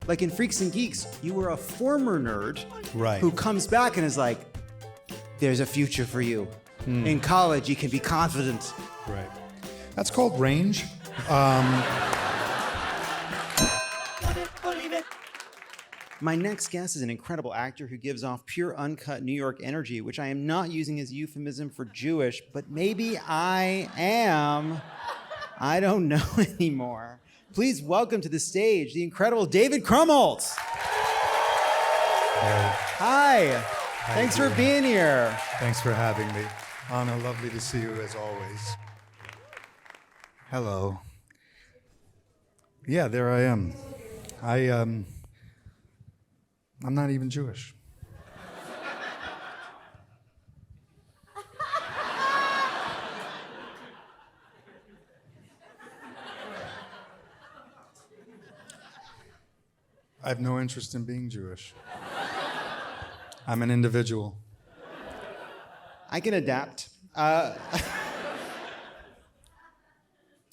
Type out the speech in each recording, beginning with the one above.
Like in Freaks and Geeks, you were a former nerd who comes back and is like, there's a future for you. In college, you can be confident. Right. That's called range. My next guest is an incredible actor who gives off pure, uncut New York energy, which I am not using as a euphemism for Jewish, but maybe I am. I don't know anymore. Please welcome to the stage the incredible David Krumholtz. Hi. Thanks for being here. Thanks for having me. Ana, lovely to see you as always. Hello. Yeah, there I am. I'm not even Jewish. I have no interest in being Jewish. I'm an individual. I can adapt.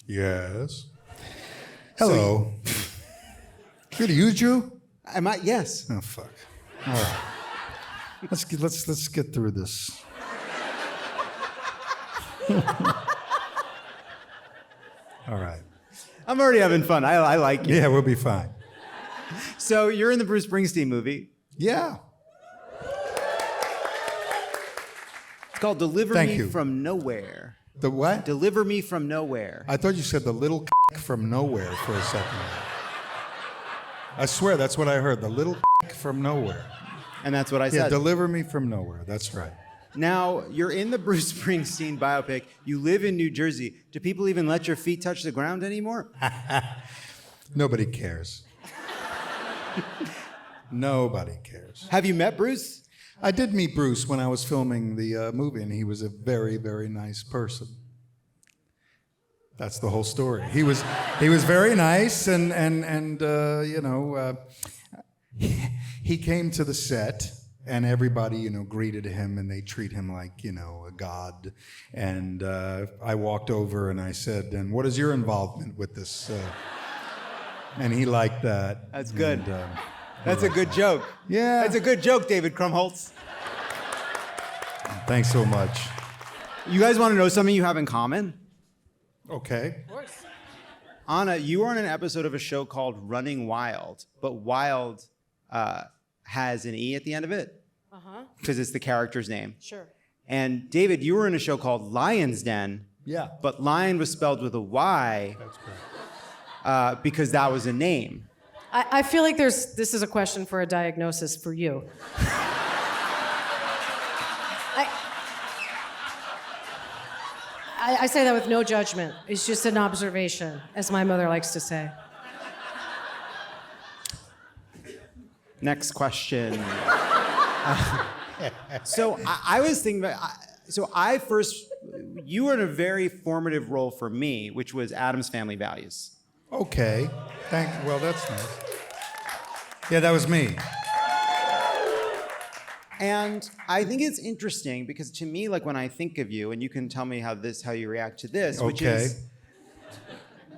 Yes. Hello. Good, are you a Jew? Am I? Yes. Oh, fuck. All right. Let's get through this. All right. I'm already having fun. I like you. Yeah, we'll be fine. So you're in the Bruce Springsteen movie. Yeah. It's called Deliver Me From Nowhere. The what? Deliver Me From Nowhere. I thought you said the little from nowhere for a second. I swear, that's what I heard. The little from nowhere. And that's what I said. Yeah, deliver me from nowhere. That's right. Now, you're in the Bruce Springsteen biopic. You live in New Jersey. Do people even let your feet touch the ground anymore? Nobody cares. Nobody cares. Have you met Bruce? I did meet Bruce when I was filming the movie, and he was a very, very nice person. That's the whole story. He was very nice, and you know, he came to the set, and everybody, you know, greeted him, and they treat him like, you know, a god. And I walked over and I said, "And what is your involvement with this?" And he liked that. That's good. And, that's a good joke. Yeah. That's a good joke, David Krumholtz. Thanks so much. You guys want to know something you have in common? Okay. Of course. Ana, you were on an episode of a show called Running Wild, but Wild has an E at the end of it. Uh-huh. Because it's the character's name. Sure. And David, you were in a show called Lion's Den. Yeah. But lion was spelled with a Y. That's correct. Because that was a name. I feel like this is a question for a diagnosis for you. I say that with no judgment. It's just an observation, as my mother likes to say. Next question. So I was thinking about, you were in a very formative role for me, which was Addams Family Values. Okay. Well, that's nice. Yeah, that was me. And I think it's interesting because to me, like when I think of you, and you can tell me how you react to this, which is,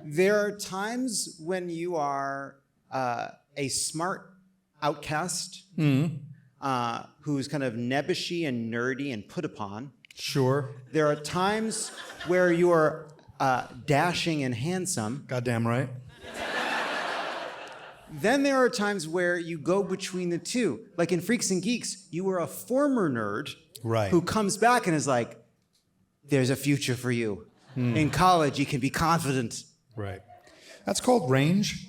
there are times when you are a smart outcast who's kind of nebbishy and nerdy and put upon. Sure. There are times where you are dashing and handsome. Goddamn right. Then there are times where you go between the two. Like in Freaks and Geeks, you were a former nerd who comes back and is like, there's a future for you. In college, you can be confident. Right. That's called range.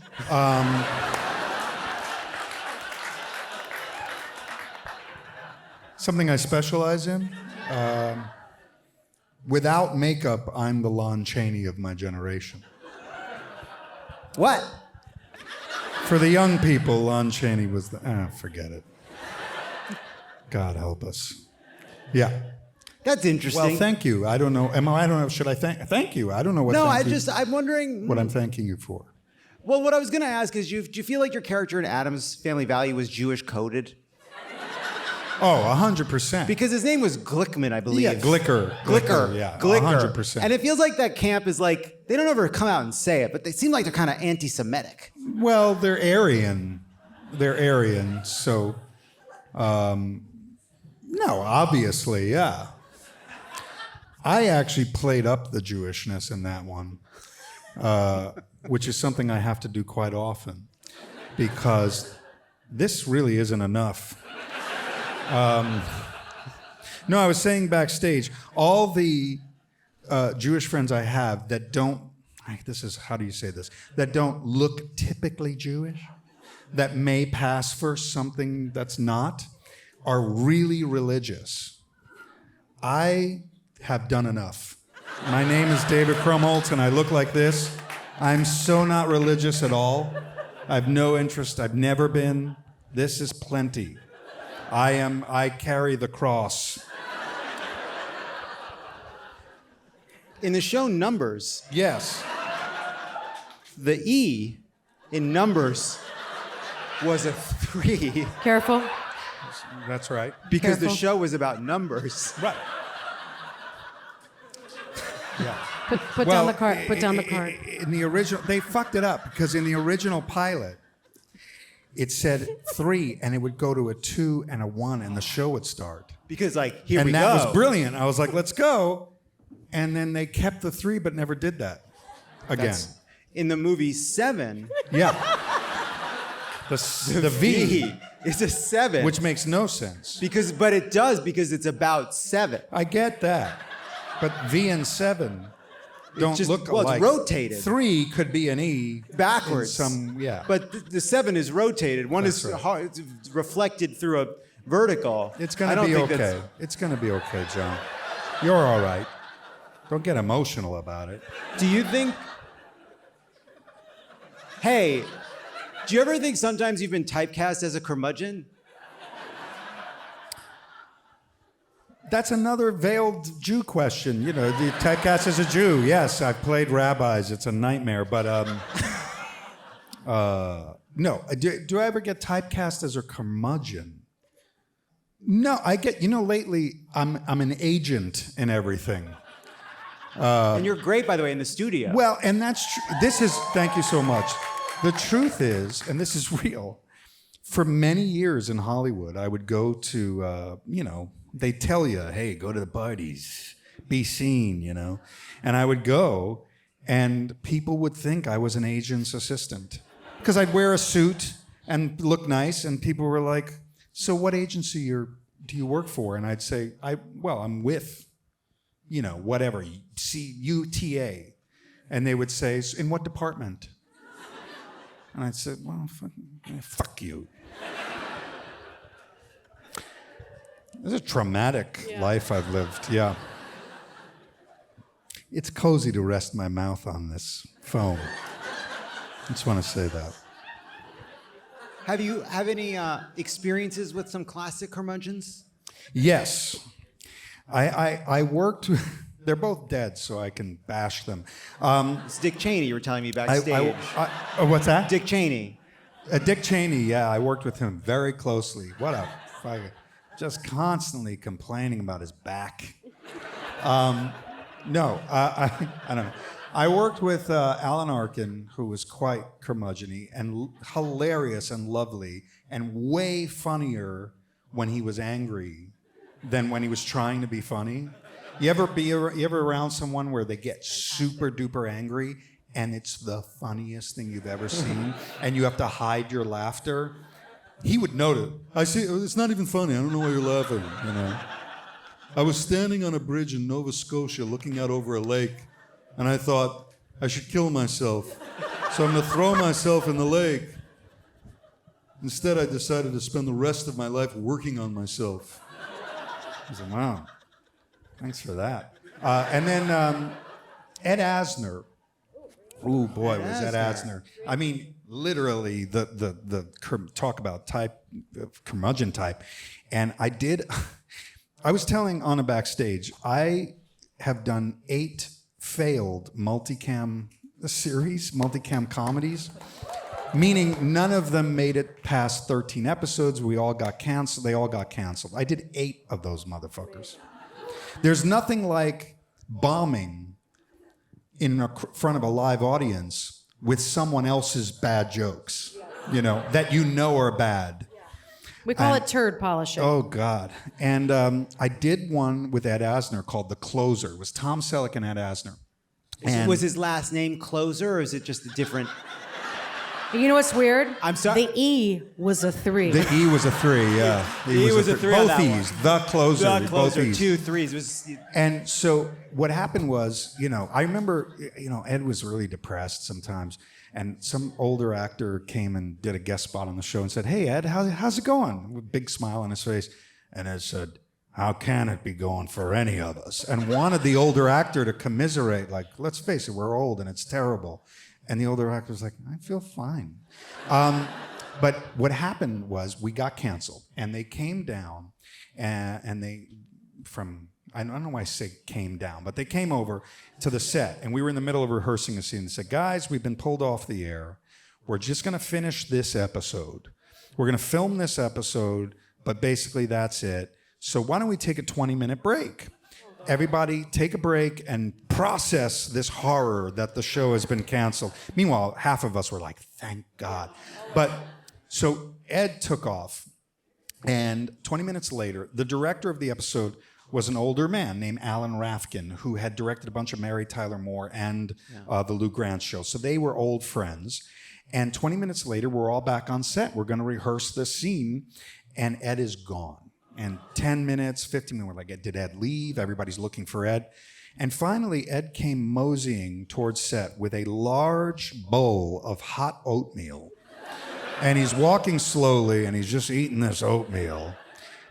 Something I specialize in. Without makeup, I'm the Lon Chaney of my generation. What? For the young people, Lon Chaney was forget it. God help us. Yeah. That's interesting. Well, thank you. I don't know. I don't know. Should I thank you? I don't know what. No, I'm wondering what I'm thanking you for. Well, what I was going to ask is, do you feel like your character in Addams Family Value was Jewish coded? Oh, 100%. Because his name was Glickman, I believe. Yeah, Glicker. Yeah, Glicker. 100%. And it feels like that camp is like, they don't ever come out and say it, but they seem like they're kind of anti-Semitic. Well, they're Aryan. they're Aryan, so no, obviously, yeah. I actually played up the Jewishness in that one, which is something I have to do quite often, because this really isn't enough. No, I was saying backstage, all the Jewish friends I have that don't, how do you say this? That don't look typically Jewish, that may pass for something that's not, are really religious. I have done enough. My name is David Krumholtz, and I look like this. I'm so not religious at all. I have no interest. I've never been. This is plenty. I carry the cross. In the show Numbers, Yes. the E in Numbers was a 3 Careful. That's right. because the Careful. show was about numbers. Right. Yeah. Put down the cart. Put down the cart. In the original, they fucked it up because in the original pilot, it said 3, and it would go to a 2 and a 1, and the show would start. Because like, here And we that go. was brilliant. I was like, let's go. And then they kept the 3, but never did that again. That's- in the movie 7, Yeah. The V, is a 7. which makes no sense. But it does because it's about 7. I get that. But V and 7 don't just- look well, it's alike. rotated. 3 could be an E. Backwards. Yeah. But the 7 is rotated. One That's is right. it's reflected through a vertical. It's I going to don't be think okay. that's- It's going to be okay, John. You're all right. Don't get emotional about it. Do you think... Hey, do you ever think sometimes you've been typecast as a curmudgeon? That's another veiled Jew question. You know, the typecast as a Jew. Yes, I've played rabbis. It's a nightmare. But no. Do I ever get typecast as a curmudgeon? No, I get. You know, lately I'm an agent in everything. And you're great, by the way, in the studio. Well, and that's true. Thank you so much. The truth is, and this is real, for many years in Hollywood, I would go to, they tell you, hey, go to the parties, be seen, And I would go, and people would think I was an agent's assistant. Because I'd wear a suit and look nice, and people were like, so what agency do you work for? And I'd say, I'm with, whatever, CUTA. And they would say, in what department? And I'd say, well, fuck you. It's a traumatic life I've lived, yeah. It's cozy to rest my mouth on this phone. I just want to say that. Have you have any experiences with some classic curmudgeons? Yes. I worked... They're both dead, so I can bash them. It's Dick Cheney, you were telling me backstage. What's that? Dick Cheney. Dick Cheney, yeah, I worked with him very closely. What a fucker. Just constantly complaining about his back. I don't know. I worked with Alan Arkin, who was quite curmudgeon-y and hilarious and lovely and way funnier when he was angry than when he was trying to be funny. You ever around someone where they get super duper angry and it's the funniest thing you've ever seen and you have to hide your laughter? He would note it. I see, it's not even funny. I don't know why you're laughing, I was standing on a bridge in Nova Scotia looking out over a lake, and I thought, I should kill myself. So I'm going to throw myself in the lake. Instead, I decided to spend the rest of my life working on myself. I was like, wow. Thanks for that. And then Ed Asner. Ooh, boy, was Ed Asner. I mean, literally, the talk about curmudgeon type. And I was telling Ana backstage, I have done 8 failed multicam comedies, meaning none of them made it past 13 episodes. We all got canceled. They all got canceled. I did 8 of those motherfuckers. There's nothing like bombing in front of a live audience with someone else's bad jokes. that you know are bad. We call it turd polishing. Oh, God. And I did one with Ed Asner called The Closer. It was Tom Selleck and Ed Asner. And was his last name Closer, or is it just a different... You know what's weird? I'm sorry. The E was a 3. The E was a 3, yeah. The E was a 3 on Both that E's. one. The Closer. The Closer, Both E's. 2 3s. Was... And so what happened was, I remember, Ed was really depressed sometimes. And some older actor came and did a guest spot on the show and said, "Hey, Ed, how's it going?" With a big smile on his face. And Ed said, "How can it be going for any of us?" And wanted the older actor to commiserate, like, let's face it, we're old and it's terrible. And the older actor was like, "I feel fine." But what happened was we got canceled. And they came down and they, I don't know why I say came down, but they came over to the set, and we were in the middle of rehearsing a scene. They said, "Guys, we've been pulled off the air. We're just going to finish this episode. We're going to film this episode, but basically that's it. So why don't we take a 20-minute break? Everybody take a break and process this horror that the show has been canceled." Meanwhile, half of us were like, "Thank God." But so Ed took off, and 20 minutes later, the director of the episode was an older man named Alan Rafkin, who had directed a bunch of Mary Tyler Moore and the Lou Grant show. So they were old friends. And 20 minutes later, we're all back on set. We're going to rehearse this scene, and Ed is gone. And 10 minutes, 15 minutes, we're like, did Ed leave? Everybody's looking for Ed. And finally, Ed came moseying towards set with a large bowl of hot oatmeal. And he's walking slowly, and he's just eating this oatmeal.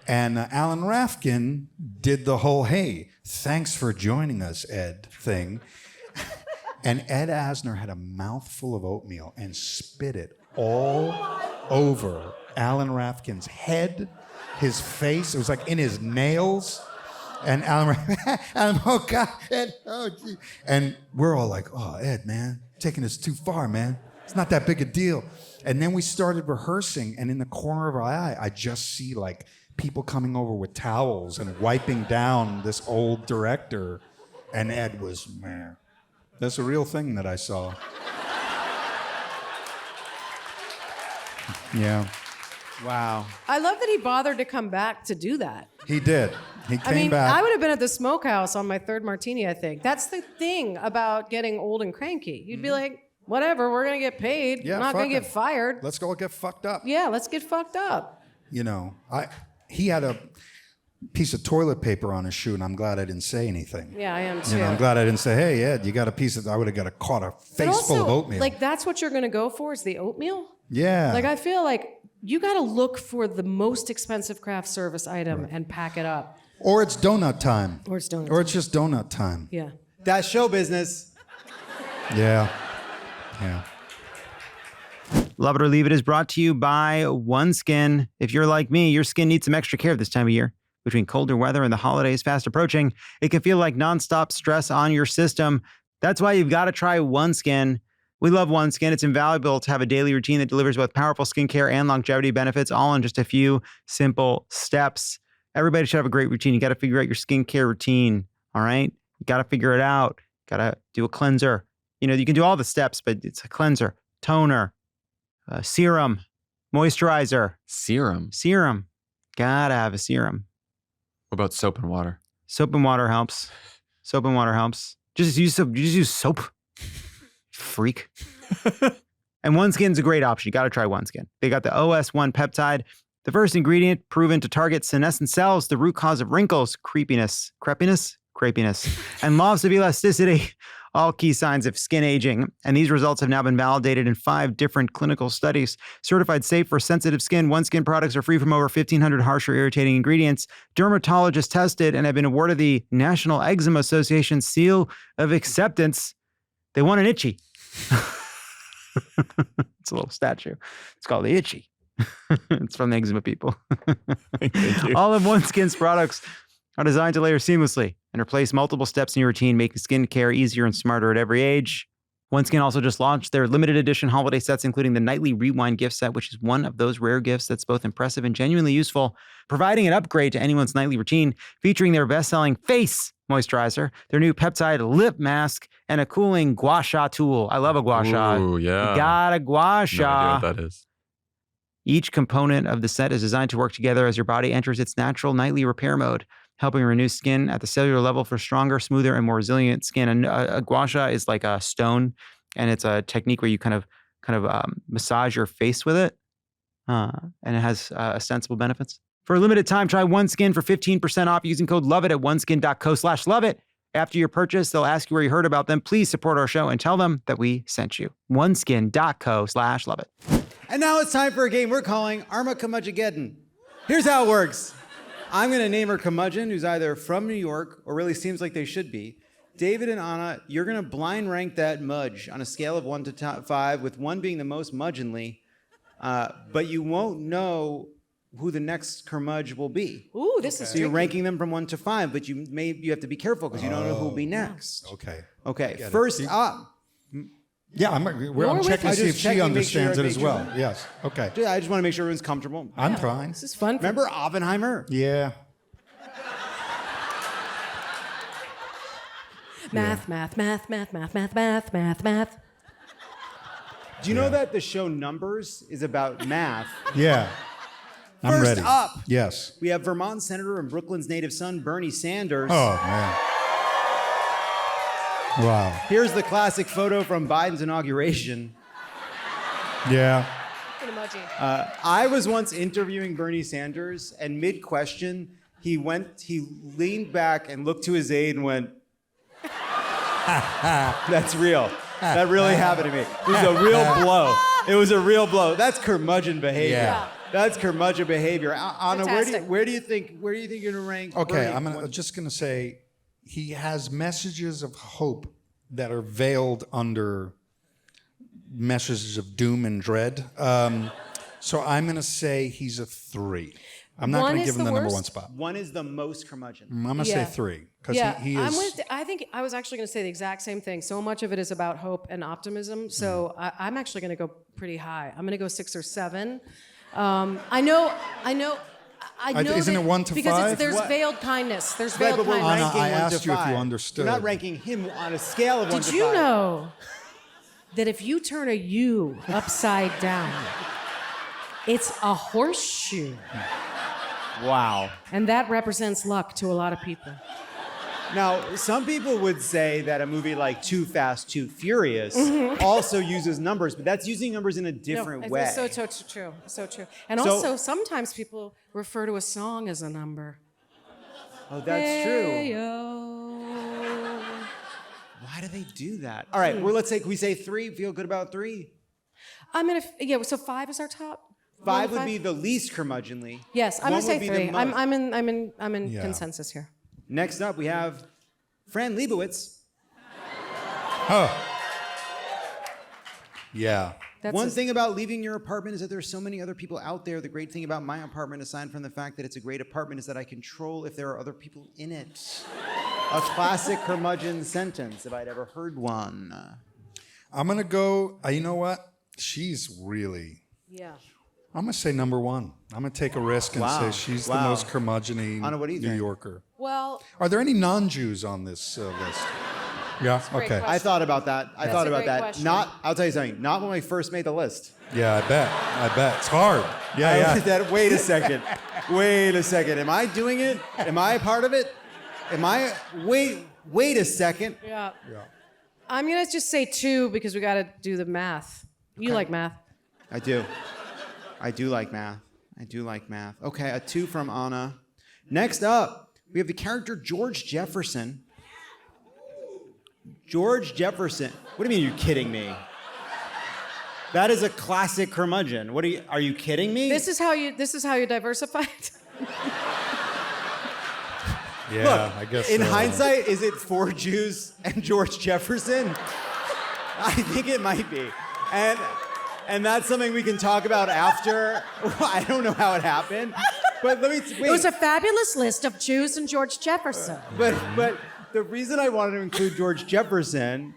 And Alan Rafkin did the whole, "Hey, thanks for joining us, Ed," thing. And Ed Asner had a mouthful of oatmeal and spit it all over Alan Rafkin's head, his face. It was like in his nails. And Alan Rafkin, "Oh, God, Ed, oh, gee." And we're all like, "Oh, Ed, man, taking this too far, man. It's not that big a deal." And then we started rehearsing, and in the corner of our eye, I just see, like, people coming over with towels and wiping down this old director. And Ed was, man, that's a real thing that I saw. Yeah. Wow. I love that he bothered to come back to do that. He did. He came back. I would have been at the smokehouse on my 3rd martini, I think. That's the thing about getting old and cranky. You'd be like, whatever, we're going to get paid. Yeah, I'm not going to get fired. Let's go get fucked up. Yeah, let's get fucked up. He had a piece of toilet paper on his shoe, and I'm glad I didn't say anything. Yeah, I am too. I'm glad I didn't say, "Hey, Ed, you got a piece of..." I would have caught a face full of oatmeal. Like, that's what you're going to go for, is the oatmeal? Yeah. Like, I feel like you got to look for the most expensive craft service item and pack it up. Or it's donut time. Or it's donut Or time. it's just donut time. Yeah. That's show business. Yeah. Yeah. Love It or Leave It is brought to you by OneSkin. If you're like me, your skin needs some extra care this time of year. Between colder weather and the holidays fast approaching, it can feel like nonstop stress on your system. That's why you've got to try OneSkin. We love OneSkin. It's invaluable to have a daily routine that delivers both powerful skincare and longevity benefits, all in just a few simple steps. Everybody should have a great routine. You got to figure out your skincare routine, all right? You got to figure it out. Got to do a cleanser. You can do all the steps, but it's a cleanser, toner, serum, moisturizer. Serum. Gotta have a serum. What about soap and water? Soap and water helps. Just use soap. Freak. And OneSkin's a great option. You got to try OneSkin. They got the OS1 peptide, the first ingredient proven to target senescent cells, the root cause of wrinkles, crepiness, and loss of elasticity, all key signs of skin aging. And these results have now been validated in 5 different clinical studies. Certified safe for sensitive skin, OneSkin products are free from over 1,500 harsh or irritating ingredients, dermatologist tested, and have been awarded the National Eczema Association Seal of Acceptance. They want an itchy. It's a little statue. It's called the Itchy. It's from the eczema people. Thank you. All of OneSkin's products are designed to layer seamlessly and replace multiple steps in your routine, making skincare easier and smarter at every age. OneSkin also just launched their limited edition holiday sets, including the Nightly Rewind gift set, which is one of those rare gifts that's both impressive and genuinely useful, providing an upgrade to anyone's nightly routine, featuring their best-selling face moisturizer, their new peptide lip mask, and a cooling gua sha tool. I love a gua sha. Ooh, yeah. You got a gua No sha. idea what that is. Each component of the set is designed to work together as your body enters its natural nightly repair mode, helping renew skin at the cellular level for stronger, smoother, and more resilient skin. And a gua sha is like a stone, and it's a technique where you kind of massage your face with it, and it has ostensible benefits. For a limited time, try OneSkin for 15% off using code LOVEIT at oneskin.co/loveit. After your purchase, they'll ask you where you heard about them. Please support our show and tell them that we sent you. oneskin.co/loveit. And now it's time for a game we're calling Arma-Curmudge-Ageddon. Here's how it works. I'm going to name a curmudgeon who's either from New York or really seems like they should be. David and Ana, you're going to blind rank that mudge on a scale of 1 to 5, with 1 being the most mudgeonly, but you won't know who the next curmudge will be. Ooh, this is So you're tricky. ranking them from 1 to 5, but you have to be careful because you don't know who will be next. Okay. Okay, Get it. first up. Yeah, I'm with checking you. to see if Just checking, she make sure understands I it make as sure. well. Yes. Okay. I just want to make sure everyone's comfortable. I'm fine. This is fun. Remember Oppenheimer? Yeah. Math. Do you know that the show Numbers is about math? Yeah. I'm First ready. up. Yes. We have Vermont Senator and Brooklyn's native son, Bernie Sanders. Oh, man. Wow. Here's the classic photo from Biden's inauguration. Yeah. An emoji. I was once interviewing Bernie Sanders, and mid-question, he leaned back and looked to his aide and went, "That's real. That really happened to me. It was a real blow. It was a real blow. That's curmudgeon behavior. Yeah. That's curmudgeon behavior." Ana, Fantastic. where do you think you're gonna rank? Okay, Bernie? I'm just going to say he has messages of hope that are veiled under messages of doom and dread. So I'm going to say he's a 3. I'm not One going to is give him the the number worst? 1 spot. 1 is the most curmudgeon. I'm going to say 3 because he is. I think I was actually going to say the exact same thing. So much of it is about hope and optimism. So I'm actually going to go pretty high. I'm going to go 6 or 7. I know. Isn't that- it 1 to because 5? there's What? veiled kindness. There's Right, veiled but we're kindness. ranking I 1 to asked you if you 5. understood. We're not ranking him on a scale of 1 to 5. Did you know that if you turn a U upside down, it's a horseshoe? Wow. And that represents luck to a lot of people. Now, some people would say that a movie like Too Fast, Too Furious also uses numbers, but that's using numbers in a different it's way. So true. So true. And So- also, sometimes people refer to a song as a number. Oh, that's true. Hey-yo. Why do they do that? All right, well, can we say 3? Feel good about 3? So 5 is our top. 5 1 would to be the least curmudgeonly. Yes, I'm 1 gonna say would be the 3. most. I'm in Yeah. consensus here. Next up, we have Fran Lebowitz. Oh. Yeah. That's One a- thing about leaving your apartment is that there's so many other people out there. The great thing about my apartment, aside from the fact that it's a great apartment, is that I control if there are other people in it. A classic curmudgeon sentence, if I'd ever heard one. I'm going to go, you know what? She's really, Yeah. I'm going to say number 1. I'm going to take a risk and Wow. say she's the Wow. most curmudgeon-y Ana, what do you New think? Yorker. Well, Are there any non-Jews on this list? Yeah. great Okay. question. I thought about that. I thought a about great that. question. I'll tell you something. Not when we first made the list. Yeah, I bet. It's hard. I Yeah, looked at it, wait a second. Am I doing it? Am I a part of it? Wait a second. yeah. I'm gonna just say 2 because we got to do the math. You like math? I do. I do like math. Okay, a 2 from Ana. Next up, we have the character George Jefferson. George Jefferson. What do you mean you're kidding me? That is a classic curmudgeon. Are you kidding me? This is how you diversify it. Yeah, Look, I guess in so. hindsight, is it 4 Jews and George Jefferson? I think it might be. And that's something we can talk about after. I don't know how it happened. But let me wait. It was a fabulous list of Jews and George Jefferson. But the reason I wanted to include George Jefferson,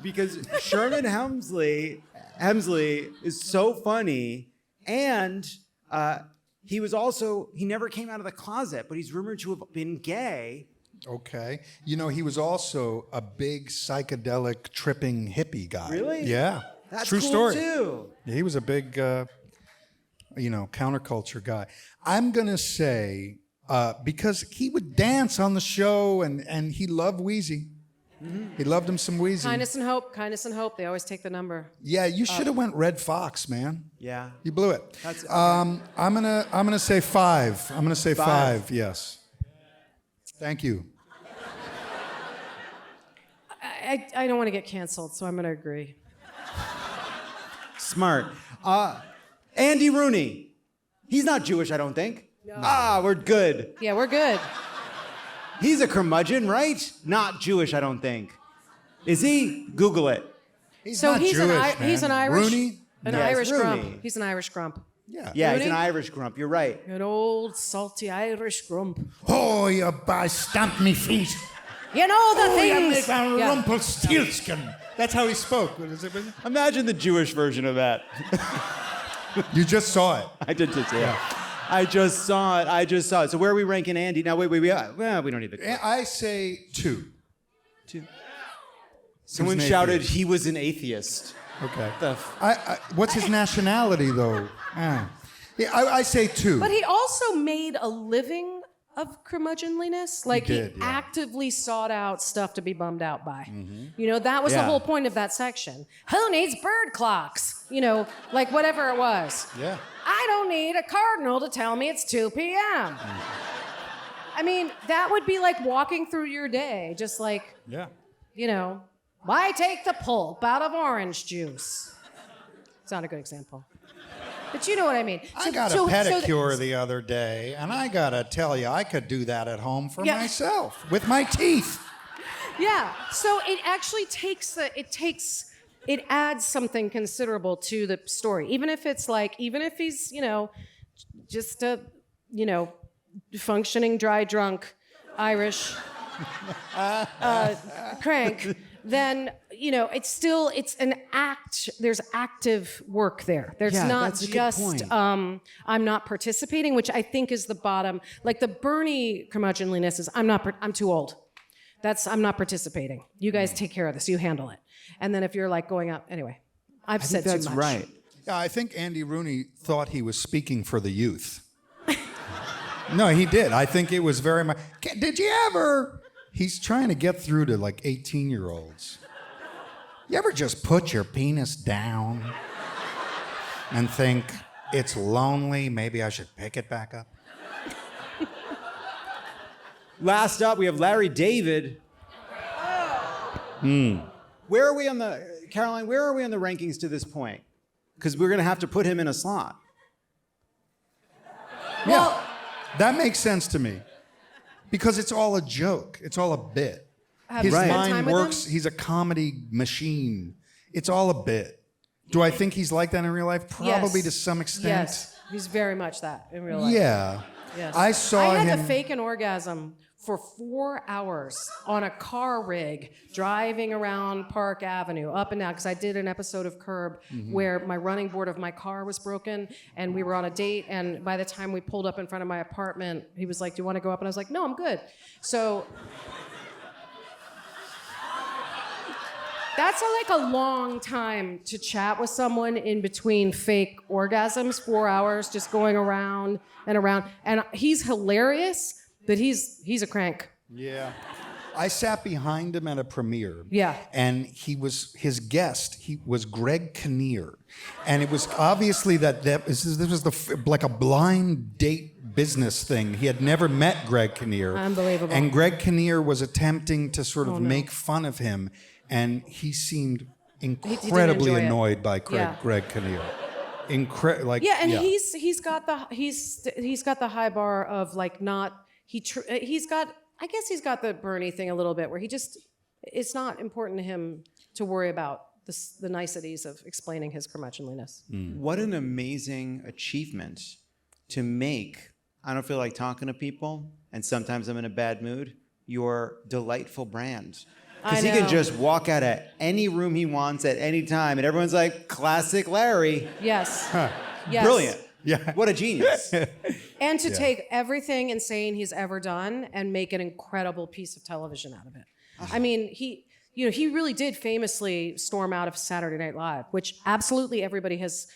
because Sherman Hemsley is so funny, and he never came out of the closet, but he's rumored to have been gay. Okay. You know, he was also a big psychedelic tripping hippie guy. Really? Yeah. That's True cool story. too. Yeah, he was a big counterculture guy. I'm gonna say because he would dance on the show, and he loved Wheezy. Mm-hmm. He loved him some Wheezy. Kindness and hope. They always take the number. Yeah, you should have went Red Fox, man. Yeah. You blew it. That's okay. I'm gonna say 5. I'm gonna say 5. Yes. Thank you. I don't want to get canceled, so I'm going to agree. Smart. Andy Rooney. He's not Jewish, I don't think. No. We're good. Yeah, we're good. He's a curmudgeon, right? Not Jewish, I don't think. Is he? Google it. He's So not he's Jewish, he's an man. Irish Rooney? Irish Rooney. grump. He's an Irish grump. Yeah. Yeah, he's Rooney? an Irish grump. You're right. An old salty Irish grump. Oh, you stamp me feet. You know the things. Yeah. Rumpelstiltskin. That's how he spoke. Imagine the Jewish version of that. You just saw it. I did see it. I just saw it. So where are we ranking Andy? Now, wait. We don't need the... I say 2. 2. Someone an shouted atheist. he was an atheist. Okay. The what's his nationality, though? Yeah, I say 2. But he also made a living of curmudgeonliness. Like, he did, yeah. actively sought out stuff to be bummed out by. Mm-hmm. That was the Yeah. whole point of that section. Who needs bird clocks? Like whatever it was. Yeah. I don't need a cardinal to tell me it's 2 p.m. I mean, that would be like walking through your day, just like, Yeah. why take the pulp out of orange juice? It's not a good example. But you know what I mean. I got a pedicure the other day, and I gotta tell you, I could do that at home for Yeah. myself with my teeth. Yeah. So it actually it adds something considerable to the story. Even if he's, just a, functioning dry drunk Irish crank, then it's an act. There's active work there. There's Yeah, not that's a good just point. I'm not participating, which I think is the bottom. Like the Bernie curmudgeonliness is I'm too old. I'm not participating. You guys take care of this. You handle it. And then if you're like going up, anyway, I've I said think that's too much. right. Yeah, I think Andy Rooney thought he was speaking for the youth. No, he did. I think it was very much. Did you ever? He's trying to get through to like 18-year-olds. You ever just put your penis down and think, it's lonely, maybe I should pick it back up? Last up, we have Larry David. Where are we on Caroline, where are we on the rankings to this point? Because we're going to have to put him in a slot. Yeah, that makes sense to me. Because it's all a joke. It's all a bit. Have His you spent mind time with works. him? He's a comedy machine. It's all a bit. Do I think he's like that in real life? Probably Yes. to some extent. Yes, he's very much that in real life. Yeah. Yes. I saw I had him. to fake an orgasm for 4 hours on a car rig driving around Park Avenue up and down because I did an episode of Curb where my running board of my car was broken and we were on a date, and by the time we pulled up in front of my apartment, he was like, do you want to go up? And I was like, no, I'm good. So that's like a long time to chat with someone in between fake orgasms, 4 hours just going around and around. And he's hilarious, but he's a crank. Yeah. I sat behind him at a premiere. Yeah. And his guest, he was Greg Kinnear. And it was obviously this was like a blind date business thing. He had never met Greg Kinnear. Unbelievable. And Greg Kinnear was attempting to sort of no. make fun of him. And he seemed didn't incredibly enjoy it. annoyed by Yeah. Greg Kinnear. He's got the high bar of like not he's got the Bernie thing a little bit where it's not important to him to worry about the niceties of explaining his curmudgeonliness. What an amazing achievement to make, I don't feel like talking to people, and sometimes I'm in a bad mood, your delightful brand. Because he can know. just walk out of any room he wants at any time, and everyone's like, classic Larry. Yes. Yes. Brilliant. Yeah. What a genius. And to take everything insane he's ever done and make an incredible piece of television out of it. I mean, he really did famously storm out of Saturday Night Live, which absolutely everybody has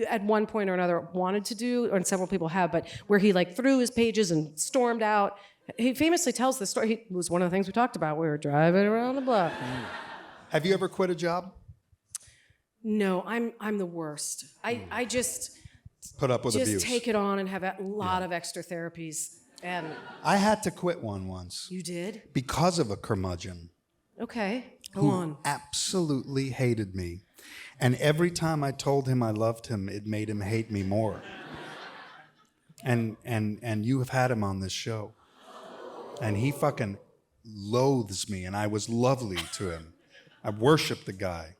at one point or another wanted to do, and several people have, but where he like threw his pages and stormed out. He famously tells the story. It was one of the things we talked about. We were driving around the block. Have you ever quit a job? No, I'm the worst. I just Put up with just abuse. take it on and have a lot of extra therapies. And I had to quit one once you did? because of a curmudgeon Okay, go who on. absolutely hated me. And every time I told him I loved him, it made him hate me more. And you have had him on this show. And he fucking loathes me, and I was lovely to him. I worshiped the guy.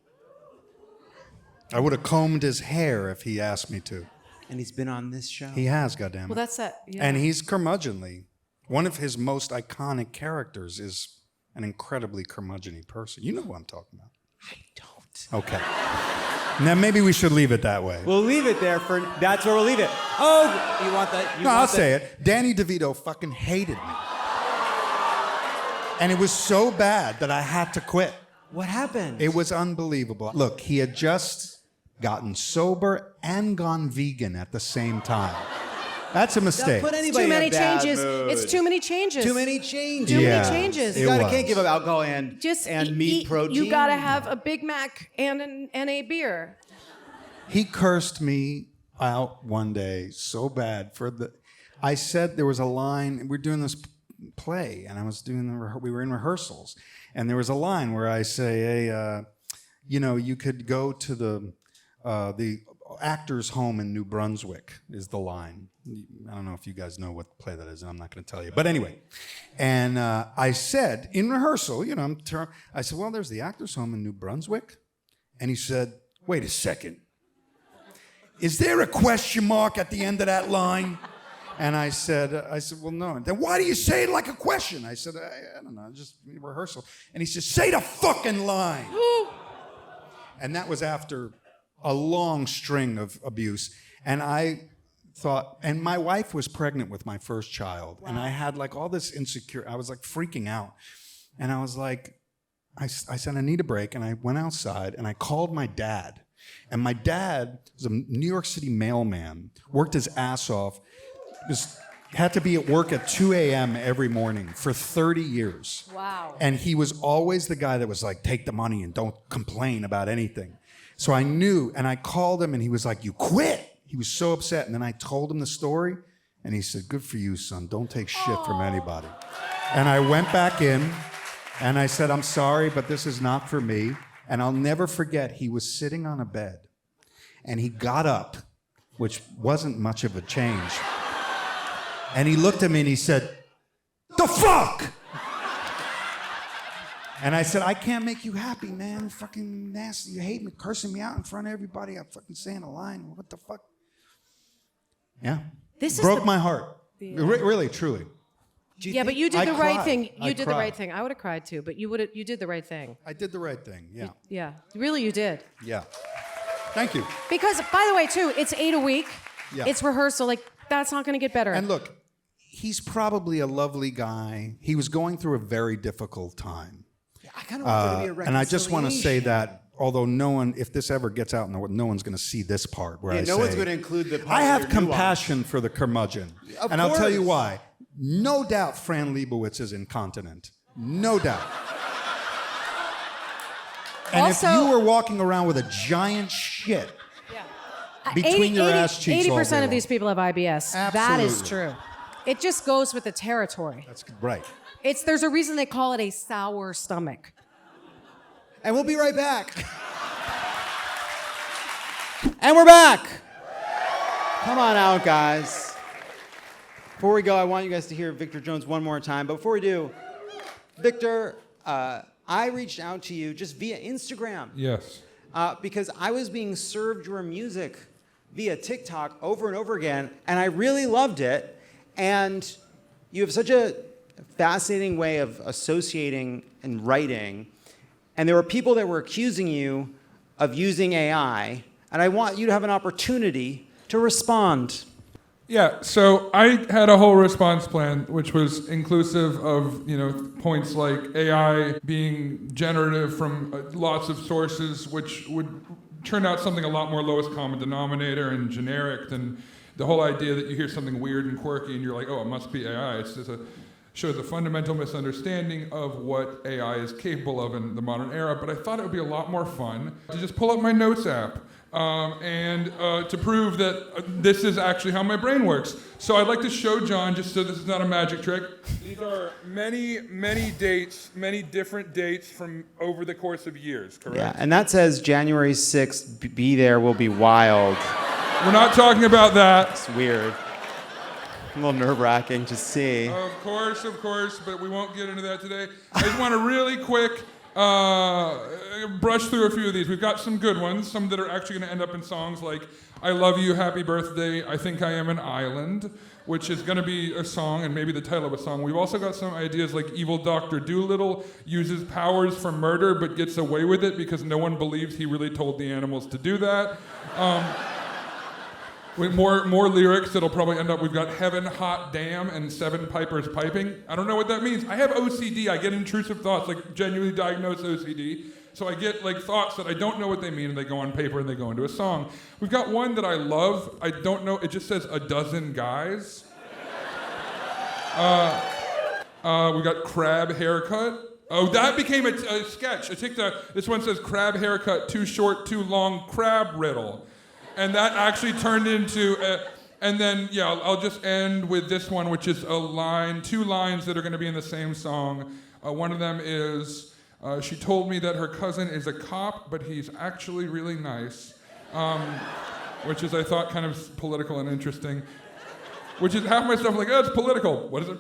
I would have combed his hair if he asked me to. And he's been on this show. He has, goddammit. Well, that's that. Yeah. And he's curmudgeonly. One of his most iconic characters is an incredibly curmudgeon-y person. You know who I'm talking about. I don't. Okay. Now maybe we should leave it that way. We'll leave it there for. That's where we'll leave it. Oh, you want that? No, I'll say it. Danny DeVito fucking hated me. And it was so bad that I had to quit. What happened? It was unbelievable. Look, he had just gotten sober and gone vegan at the same time. That's a mistake. Put It's anybody too many in a bad changes. mood. It's too many changes. Too many changes. Too Yeah, many changes. it You was. can't give up alcohol and meat protein. You gotta have a Big Mac and a beer. He cursed me out one day so bad for the. I said there was a line. We're doing this play, and I was doing we were in rehearsals, and there was a line where I say, "Hey, you could go to the actors' home in New Brunswick." Is the line. I don't know if you guys know what play that is, and I'm not going to tell you. But anyway, and I said in rehearsal, I said, "Well, there's the actors' home in New Brunswick," and he said, "Wait a second. Is there a question mark at the end of that line?" And I said, "Well, no." Then why do you say it like a question? I said, I don't know, just rehearsal. And he said, "Say the fucking line." And that was after a long string of abuse. And I thought, and my wife was pregnant with my first child. Wow. And I had like all this insecure, I was like freaking out. And I was like, I said, I need a break. And I went outside and I called my dad. And my dad was a New York City mailman, worked his ass off, had to be at work at 2 a.m. every morning for 30 years. Wow. And he was always the guy that was like, take the money and don't complain about anything. So I knew, and I called him and he was like, "You quit." He was so upset. And then I told him the story and he said, "Good for you, son. Don't take shit from anybody." And I went back in and I said, "I'm sorry, but this is not for me." And I'll never forget, he was sitting on a bed and he got up, which wasn't much of a change. And he looked at me and he said, "The fuck?" And I said, "I can't make you happy, man. You're fucking nasty. You hate me, cursing me out in front of everybody. I'm fucking saying a line. What the fuck?" Yeah. This is broke my heart. Really, truly. Yeah, but you did I the right cried. thing. I You did the cried. right thing. I would have cried too, but you did the right thing. I did the right thing. Yeah. Yeah, really, you did. Yeah. Thank you. Because, by the way, too, it's 8 a week. Yeah. It's rehearsal. Like, that's not going to get better. And look, he's probably a lovely guy. He was going through a very difficult time. I kind of want there to be a reconciliation. And I just want to say that, although no one, if this ever gets out, no one's going to see this part where I say, no one's going to include the part I have where you're compassion for the curmudgeon. Of And I'll tell you course. why. No doubt Fran Lebowitz is incontinent. No doubt. And Also- if you were walking around with a giant shit between your ass cheeks all day 80% of long. these people have IBS. That is Absolutely. true. It just goes with the territory. That's right. There's a reason they call it a sour stomach. And we'll be right back. And we're back. Come on out, guys. Before we go, I want you guys to hear Victor Jones one more time. But before we do, Victor, I reached out to you just via Instagram. Yes. Because I was being served your music via TikTok over and over again, and I really loved it. And you have such a fascinating way of associating and writing. And there were people that were accusing you of using AI, and I want you to have an opportunity to respond. Yeah, so I had a whole response plan, which was inclusive of, points like AI being generative from lots of sources, which would turned out something a lot more lowest common denominator and generic than the whole idea that you hear something weird and quirky and you're like, oh, it must be AI. It's just shows a fundamental misunderstanding of what AI is capable of in the modern era. But I thought it would be a lot more fun to just pull up my notes app and to prove that this is actually how my brain works. So I'd like to show Jon, just so this is not a magic trick. These are many, many dates, many different dates from over the course of years, correct? Yeah, and that says January 6th, be there will be wild. We're not talking about that. It's weird. A little nerve-wracking to see. Of course, but we won't get into that today. I just want to really quick brush through a few of these. We've got some good ones, some that are actually going to end up in songs like I Love You, Happy Birthday, I Think I Am an Island, which is going to be a song and maybe the title of a song. We've also got some ideas like Evil Dr. Dolittle uses powers for murder but gets away with it because no one believes he really told the animals to do that. With more lyrics that'll probably end up, we've got Heaven, Hot Damn, and Seven Pipers Piping. I don't know what that means. I have OCD. I get intrusive thoughts, like genuinely diagnosed OCD. So I get like thoughts that I don't know what they mean, and they go on paper and they go into a song. We've got one that I love. I don't know. It just says A Dozen Guys. We got Crab Haircut. Oh, that became a sketch. I take this one says Crab Haircut, Too Short, Too Long, Crab Riddle. And that actually turned into, and then, yeah, I'll just end with this one, which is two lines that are going to be in the same song. One of them is, she told me that her cousin is a cop, but he's actually really nice, which is, I thought, kind of political and interesting. Which is half my stuff, like, oh, it's political. What is it?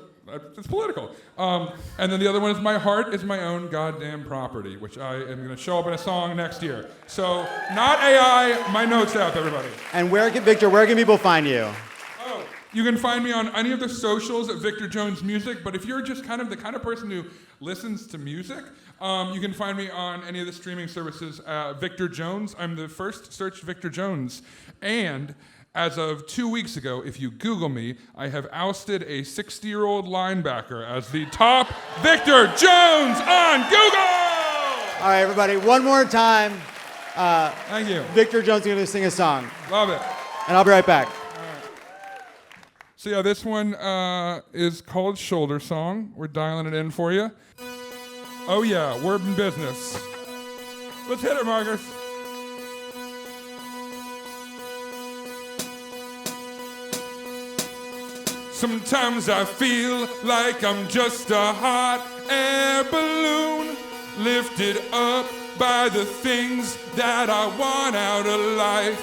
It's political. And then the other one is My Heart is My Own Goddamn Property, which I am going to show up in a song next year. So, not AI, my notes app, everybody. And where can people find you? Oh, you can find me on any of the socials at Victor Jones Music, but if you're just kind of the kind of person who listens to music, you can find me on any of the streaming services, Victor Jones. I'm the first search Victor Jones. And as of 2 weeks ago, if you Google me, I have ousted a 60-year-old linebacker as the top Victor Jones on Google! All right, everybody, one more time. Thank you. Victor Jones is going to sing a song. Love it. And I'll be right back. So yeah, this one is called Shoulder Song. We're dialing it in for you. Oh yeah, we're in business. Let's hit it, Marcus. Sometimes I feel like I'm just a hot air balloon, lifted up by the things that I want out of life.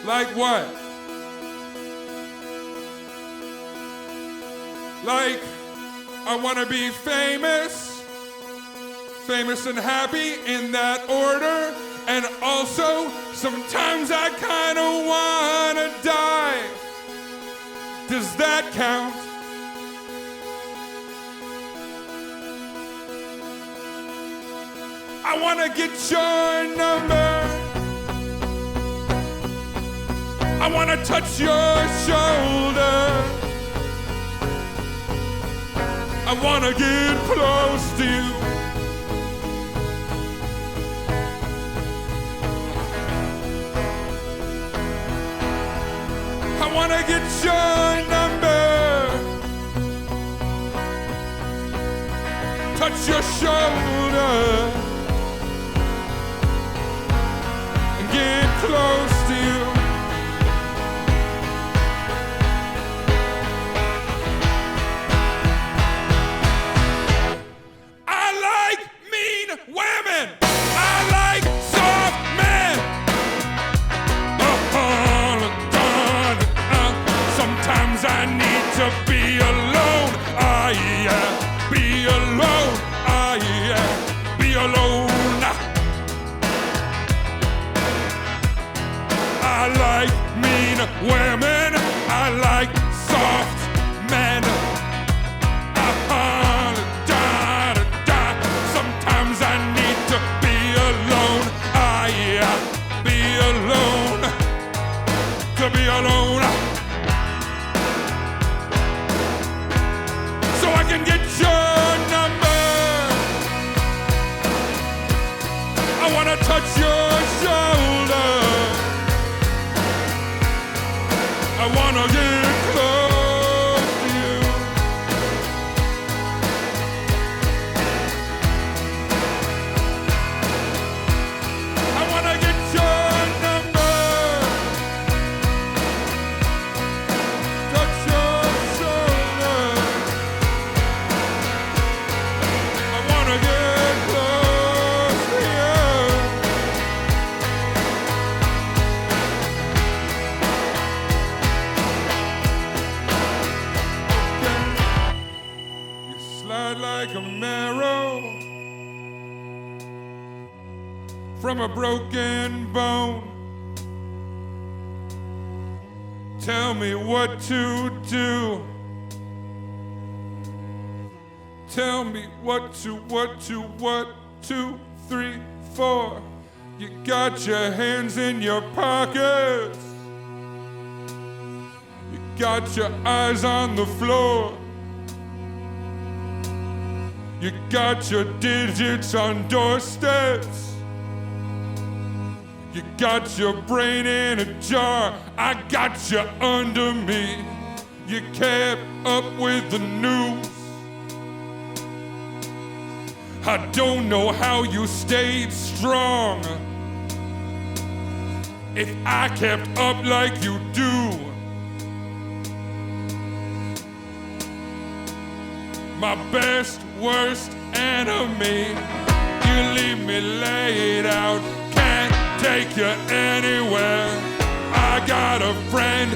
Like what? Like, I want to be famous and happy in that order. And also, sometimes I kind of want to die. Does that count? I want to get your number. I want to touch your shoulder. I want to get close to you. I want to get your number. Touch your shoulder. And get close to you. Women! I like soft men! Sometimes I need to be alone. Be alone. Be alone. I like mean women. I like soft men. Sometimes I need to be alone. Be alone. To be alone. So I can get your number. from a broken bone. Tell me what to do. Tell me what to, 2, 3, 4. You got your hands in your pockets. You got your eyes on the floor. You got your digits on doorsteps. You got your brain in a jar. I got you under me. You kept up with the news. I don't know how you stayed strong if I kept up like you do. My best, worst enemy. You leave me laid out, can't take you anywhere. I got a friend,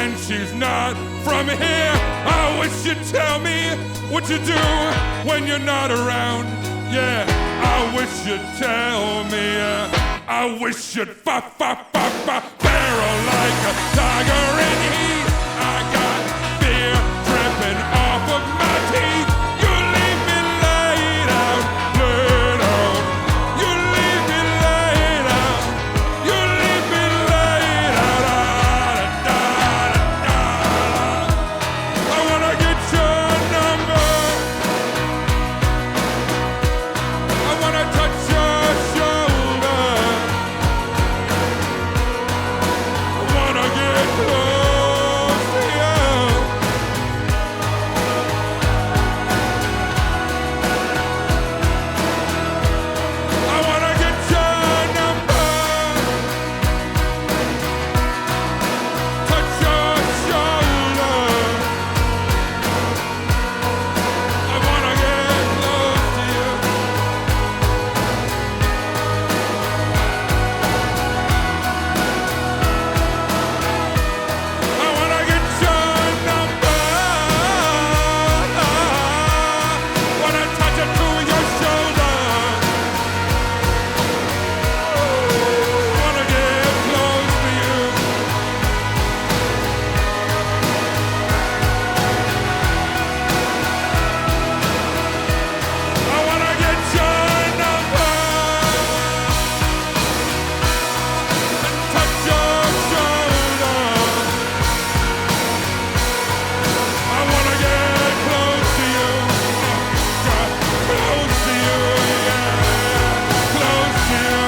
and she's not from here. I wish you'd tell me what you do when you're not around. Yeah, I wish you'd tell me. I wish you'd barrel like a tiger in heat. I got beer dripping off of my teeth. You leave me laid out, laid out. You leave me laid out. You leave me laid out. I wanna get your number. I wanna touch your shoulder. I wanna get close to you. I wanna get your number. Touch your shoulder. I wanna get close to you. I wanna get your number. Wanna touch it to your shoulder. Wanna get close to you. I wanna get your number. And touch your shoulder. I wanna get close to you. Close to you, yeah. Close to you.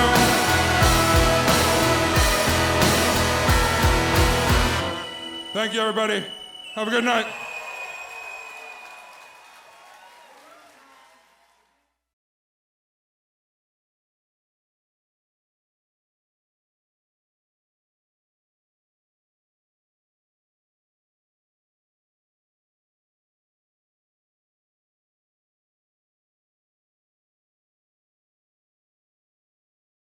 Thank you, everybody. Have a good night.